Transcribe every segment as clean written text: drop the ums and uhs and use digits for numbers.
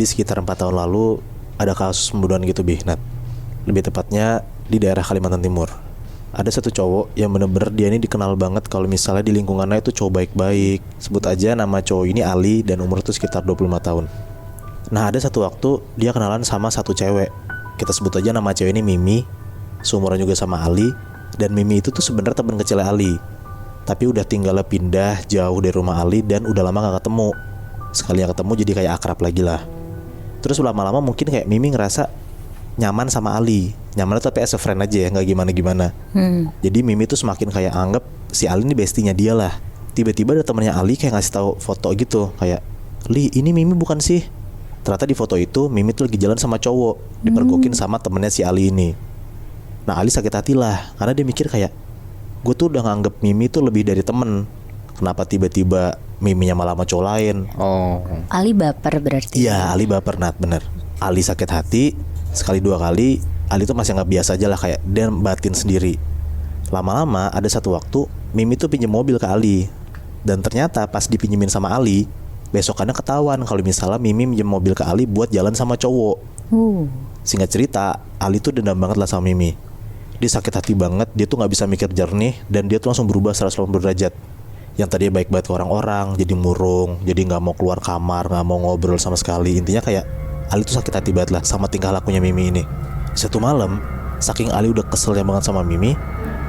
Di sekitar 4 tahun lalu ada kasus pembunuhan gitu Nat. Lebih tepatnya di daerah Kalimantan Timur. Ada satu cowok yang bener-bener dia ini dikenal banget kalau misalnya di lingkungannya itu cowok baik-baik. Sebut aja nama cowok ini Ali dan umur itu sekitar 25 tahun. Nah ada satu waktu dia kenalan sama satu cewek. Kita sebut aja nama cewek ini Mimi. Seumuran juga sama Ali. Dan Mimi itu tuh sebenarnya teman kecilnya Ali. Tapi udah tinggalnya pindah jauh dari rumah Ali dan udah lama gak ketemu. Sekali yang ketemu jadi kayak akrab lagi lah. Terus lama-lama mungkin kayak Mimi ngerasa nyaman sama Ali. Nyaman tapi as a friend aja ya, gak gimana-gimana. Jadi Mimi tuh semakin kayak anggap si Ali ini bestinya dia lah. Tiba-tiba ada temennya Ali kayak ngasih tahu foto gitu. Kayak, "Li, ini Mimi bukan sih?" Ternyata di foto itu Mimi tuh lagi jalan sama cowok, dipergokin sama temennya si Ali ini. Nah Ali sakit hati lah, karena dia mikir kayak, gue tuh udah nganggep Mimi tuh lebih dari temen. Kenapa tiba-tiba Miminya malah sama cowok lain? Oh. Ali baper berarti. Iya, Ali baper Nat, bener. Ali sakit hati, sekali dua kali, Ali tuh masih nggak biasa aja lah kayak dia batin sendiri. Lama-lama ada satu waktu Mimi tuh pinjem mobil ke Ali. Dan ternyata pas dipinjemin sama Ali, besokannya ketahuan kalau misalnya Mimi minjem mobil ke Ali buat jalan sama cowok. Singkat cerita, Ali tuh dendam banget lah sama Mimi. Dia sakit hati banget, dia tuh gak bisa mikir jernih. Dan dia tuh langsung berubah 180 derajat. Yang tadinya baik banget ke orang-orang, jadi murung, jadi gak mau keluar kamar, gak mau ngobrol sama sekali. Intinya kayak Ali tuh sakit hati banget lah sama tingkah lakunya Mimi ini. Satu malam, saking Ali udah keselnya banget sama Mimi,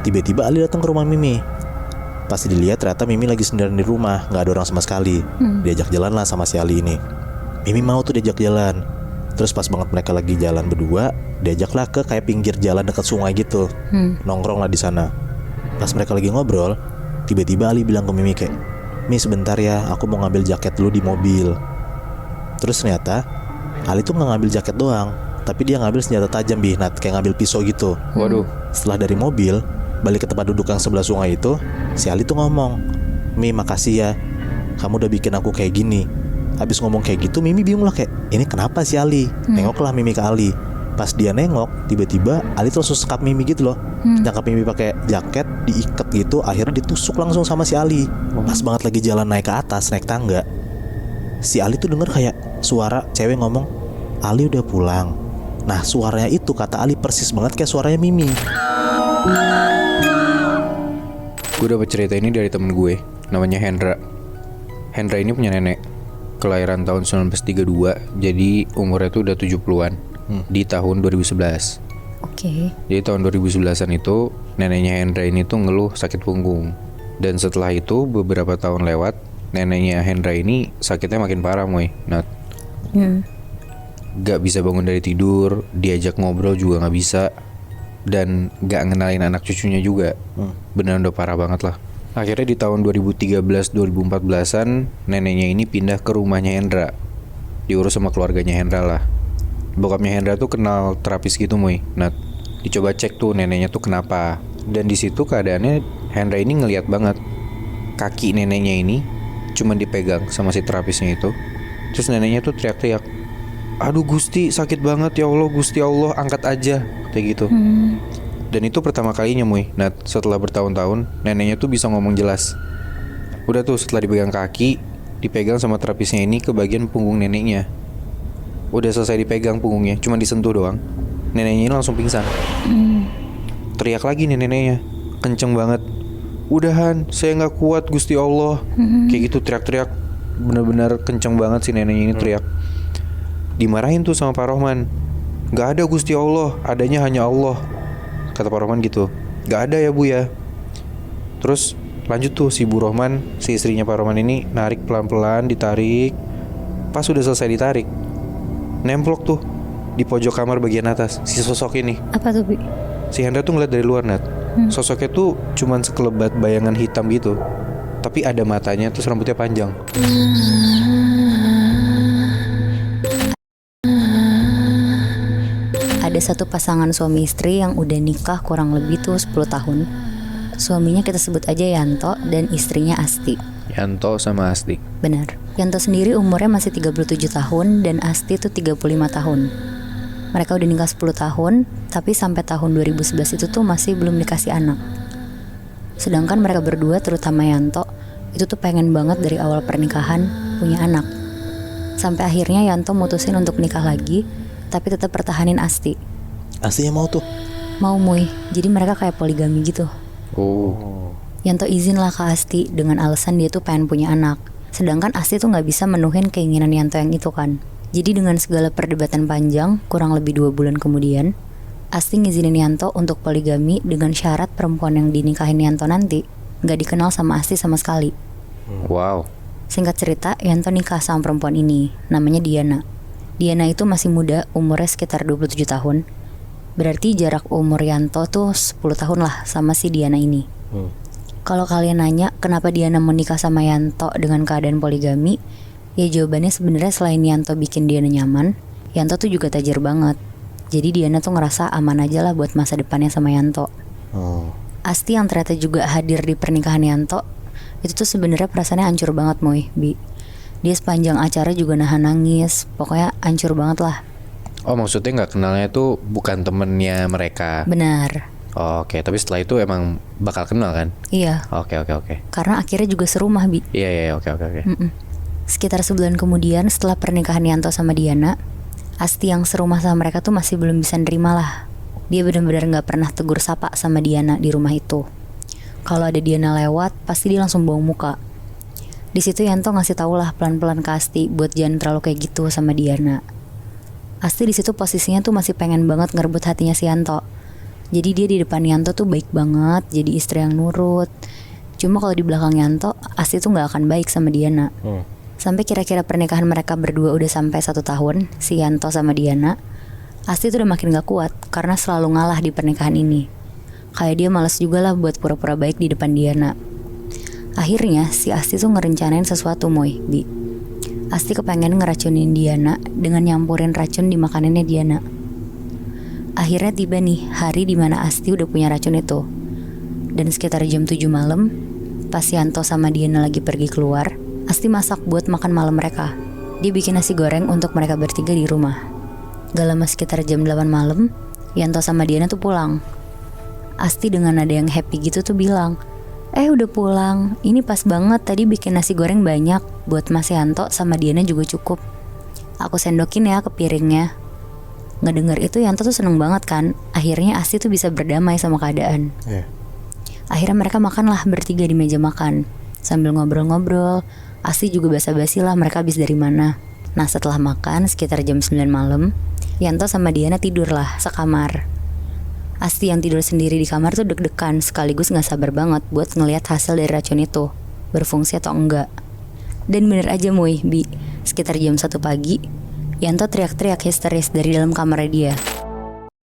tiba-tiba Ali datang ke rumah Mimi. Pas dilihat ternyata Mimi lagi sendirian di rumah, gak ada orang sama sekali. Diajak jalan lah sama si Ali ini. Mimi mau tuh diajak jalan. Terus pas banget mereka lagi jalan berdua, diajaklah ke kayak pinggir jalan dekat sungai gitu. Nongkrong lah di sana. Pas mereka lagi ngobrol, tiba-tiba Ali bilang ke Mimi kayak, "Mi sebentar ya, aku mau ngambil jaket dulu di mobil." Terus ternyata Ali tuh nggak ngambil jaket doang, tapi dia ngambil senjata tajam Nat, kayak ngambil pisau gitu. Waduh. Setelah dari mobil balik ke tempat duduk yang sebelah sungai itu, si Ali tuh ngomong, "Mi makasih ya, kamu udah bikin aku kayak gini." Habis ngomong kayak gitu Mimi bingung lah kayak, ini kenapa si Ali? Nengoklah Mimi ke Ali. Pas dia nengok, tiba-tiba Ali tuh langsung sekap Mimi gitu loh. Nyangkap Mimi pakai jaket, diikat gitu, akhirnya ditusuk langsung sama si Ali. Pas banget lagi jalan naik ke atas, naik tangga, si Ali tuh denger kayak suara cewek ngomong, "Ali udah pulang." Nah suaranya itu kata Ali persis banget kayak suaranya Mimi. Gue dapet cerita ini dari temen gue, namanya Hendra. Hendra ini punya nenek, kelahiran tahun 1932, jadi umurnya tuh udah 70-an di tahun 2011. Oke. Jadi tahun 2011-an itu neneknya Hendra ini tuh ngeluh sakit punggung. Dan setelah itu beberapa tahun lewat, neneknya Hendra ini sakitnya makin parah Moy. Nah, gak bisa bangun dari tidur, diajak ngobrol juga gak bisa. Dan gak ngenalin anak cucunya juga. Beneran udah parah banget lah. Akhirnya di tahun 2013-2014an neneknya ini pindah ke rumahnya Hendra. Diurus sama keluarganya Hendra lah. Bokapnya Hendra tuh kenal terapis gitu Moy. Nah, dicoba cek tuh neneknya tuh kenapa. Dan di situ keadaannya Hendra ini ngeliat banget kaki neneknya ini cuma dipegang sama si terapisnya itu. Terus neneknya tuh teriak-teriak, "Aduh Gusti, sakit banget ya Allah, Gusti Allah, angkat aja." Kayak gitu. Dan itu pertama kalinya Moy. Nah setelah bertahun-tahun neneknya tuh bisa ngomong jelas. Udah tuh setelah dipegang kaki, dipegang sama terapisnya ini ke bagian punggung neneknya. Udah selesai dipegang punggungnya, cuma disentuh doang, neneknya ini langsung pingsan. Teriak lagi nih neneknya, kenceng banget, "Udahan, saya gak kuat Gusti Allah." Kayak gitu teriak-teriak, bener-bener kenceng banget sih neneknya ini teriak. Dimarahin tuh sama Pak Rohman, "Gak ada Gusti Allah, adanya hanya Allah." Kata Pak Rohman gitu, "Gak ada ya Bu ya." Terus lanjut tuh si Bu Rohman, si istrinya Pak Rohman ini narik pelan-pelan, ditarik. Pas udah selesai ditarik, nemplok tuh di pojok kamar bagian atas si sosok ini. Apa tuh Bi? Si Hendra tuh ngeliat dari luar Nat. Sosoknya tuh cuman sekelebat bayangan hitam gitu, tapi ada matanya, terus rambutnya panjang. Ada satu pasangan suami istri yang udah nikah kurang lebih tuh 10 tahun. Suaminya kita sebut aja Yanto dan istrinya Asti. Yanto sama Asti. Benar. Yanto sendiri umurnya masih 37 tahun dan Asti tuh 35 tahun. Mereka udah nikah 10 tahun, tapi sampai tahun 2011 itu tuh masih belum dikasih anak. Sedangkan mereka berdua, terutama Yanto, itu tuh pengen banget dari awal pernikahan punya anak. Sampai akhirnya Yanto mutusin untuk nikah lagi, tapi tetap pertahanin Asti. Astinya mau tuh. Mau Muy, jadi mereka kayak poligami gitu. Oh. Yanto izin lah ke Asti dengan alasan dia tuh pengen punya anak. Sedangkan Asti tuh gak bisa menuhin keinginan Yanto yang itu kan. Jadi dengan segala perdebatan panjang, kurang lebih 2 bulan kemudian, Asti ngizinin Yanto untuk poligami dengan syarat perempuan yang dinikahin Yanto nanti gak dikenal sama Asti sama sekali. Wow. Singkat cerita, Yanto nikah sama perempuan ini, namanya Diana. Diana itu masih muda, umurnya sekitar 27 tahun. Berarti jarak umur Yanto tuh 10 tahun lah sama si Diana ini. Kalau kalian nanya kenapa Diana mau nikah sama Yanto dengan keadaan poligami, ya jawabannya sebenarnya selain Yanto bikin Diana nyaman, Yanto tuh juga tajir banget. Jadi Diana tuh ngerasa aman aja lah buat masa depannya sama Yanto. Asti yang ternyata juga hadir di pernikahan Yanto, itu tuh sebenarnya perasaannya hancur banget Moy, Bi. Dia sepanjang acara juga nahan nangis, pokoknya hancur banget lah. Oh, maksudnya nggak kenalnya tuh bukan temennya mereka. Benar. Oh, oke, tapi setelah itu emang bakal kenal kan? Iya. Oke. Karena akhirnya juga serumah, Bi. Iya, oke. Sekitar sebulan kemudian setelah pernikahan Yanto sama Diana, Asti yang serumah sama mereka tuh masih belum bisa nerima lah. Dia benar-benar nggak pernah tegur sapa sama Diana di rumah itu. Kalau ada Diana lewat, pasti dia langsung buang muka. Di situ Yanto ngasih tau lah pelan-pelan ke Asti buat jangan terlalu kayak gitu sama Diana. Asti di situ posisinya tuh masih pengen banget ngerebut hatinya si Yanto. Jadi dia di depan Yanto tuh baik banget, jadi istri yang nurut. Cuma kalau di belakang Yanto, Asti tuh nggak akan baik sama Diana. Sampai kira-kira pernikahan mereka berdua udah sampai 1 tahun, si Yanto sama Diana, Asti tuh udah makin gak kuat karena selalu ngalah di pernikahan ini. Kayak dia malas juga lah buat pura-pura baik di depan Diana. Akhirnya si Asti tuh ngerencanain sesuatu Moy, Bi. Asti kepengen ngeracunin Diana dengan nyampurin racun di makanannya Diana. Akhirnya tiba nih hari dimana Asti udah punya racun itu. Dan sekitar jam 7 malam, pas Yanto sama Diana lagi pergi keluar, Asti masak buat makan malam mereka. Dia bikin nasi goreng untuk mereka bertiga di rumah. Gak lama sekitar jam 8 malam, Yanto sama Diana tuh pulang. Asti dengan nada yang happy gitu tuh bilang, udah pulang, ini pas banget tadi bikin nasi goreng banyak, buat Mas Yanto sama Diana juga cukup. Aku sendokin ya ke piringnya. Ngedenger itu Yanto tuh seneng banget kan. Akhirnya Asti tuh bisa berdamai sama keadaan. Akhirnya mereka makan lah bertiga di meja makan. Sambil ngobrol-ngobrol, Asti juga basa-basi lah mereka habis dari mana. Nah setelah makan sekitar jam 9 malam, Yanto sama Diana tidur lah sekamar. Asti yang tidur sendiri di kamar tuh deg-degan sekaligus gak sabar banget buat ngelihat hasil dari racun itu, berfungsi atau enggak. Dan bener aja Moy, Bi, sekitar jam 1 pagi, Yanto teriak-teriak histeris dari dalam kamarnya dia.